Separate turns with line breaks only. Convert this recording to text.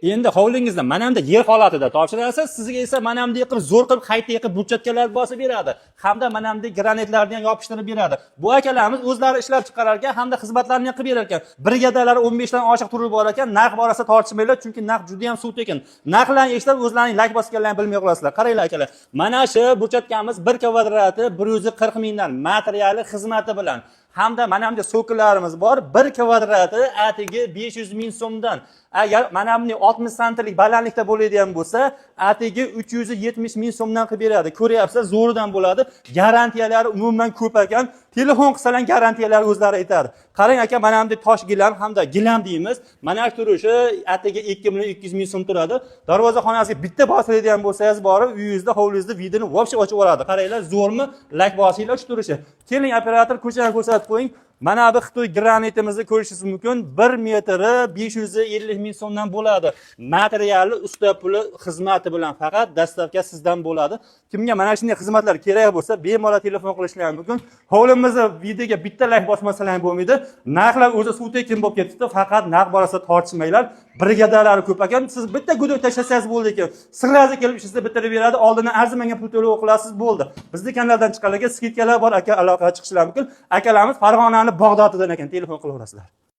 Endi hovlingizda mana bunda yer holatida topshirasiz, sizga esa mana bunday qilib zo'r qilib qayta qilib burchatkalar bosib beradi. Hamda mana bunday granitlarni ham yopishtirib beradi. Bu akalarimiz o'zlari ishlab chiqarar ekan, hamda xizmatlarni ham qilib berar ekan. Brigadalari 15 dan oshiq turib bor ekan, narx borasida tortishmaylar, chunki narx juda ham suv tekin. Narxlarni eshitib o'zlarining lak bosganlarini bilmay qolasizlar. Qaranglar akalar. Mana shu burchatkamiz 1 kvadrati 140 mingdan, materiali, xizmati bilan. Hamda mana bunday so'killarimiz bor. 1 kvadrati atigi 500 ming so'mdan. Agar mana bunday 60 santlik balandlikda bo'ladigan bo'lsa, atigi 370 ming so'mdan qilib beradi. Ko'ryapsiz, zo'ridan bo'ladi. Garantiyalari umuman ko'p ekan. Telefon qilsalar garantiyalari o'zlari aytadi. Qarang aka, mana bunday tosh gilam hamda gilam deymiz. Mana shu turishi atigi 2 million 200 ming so'm turadi. Darvozaxonasiga bitta bosiladigan bo'lsangiz borib, uyingizda, hovlingizda vidini vobshe ochib oladi. Qaranglar, zo'rmi? Lak bosinglar shu turishi. Keling, operator ko'chani ko'rsatib qo'ying. Mana bu Xitoy granitimizni ko'rishingiz mumkin. 1 metri 550 ming so'mdan bo'ladi. Materiali, usta puli, xizmati bilan faqat dastavka sizdan bo'ladi. Kimga mana shunday xizmatlar kerak bo'lsa, bemalol telefon qilishlari mumkin. Hovlimizni videoga bitta like bosmasalar ham bo'lmaydi. Narxlar o'zi suv tekin bo'lib ketdi. Faqat narx borasida tortishmanglar. Brigadalari ko'p ekan. Siz bitta gudoq tashlasangiz bo'ldi ekan. Sirlaringizni kelib ishingizda bitirib beradi. Oldindan arzimagan pul to'lov qilasiz, bo'ldi. Bizning kanaldan chiqqanlarga skidkalar bor, aka aloqaga chiqishlari mumkin. Akalarimiz Farg'ona Bag'dodidan ekan, telefon qilaverasizlar.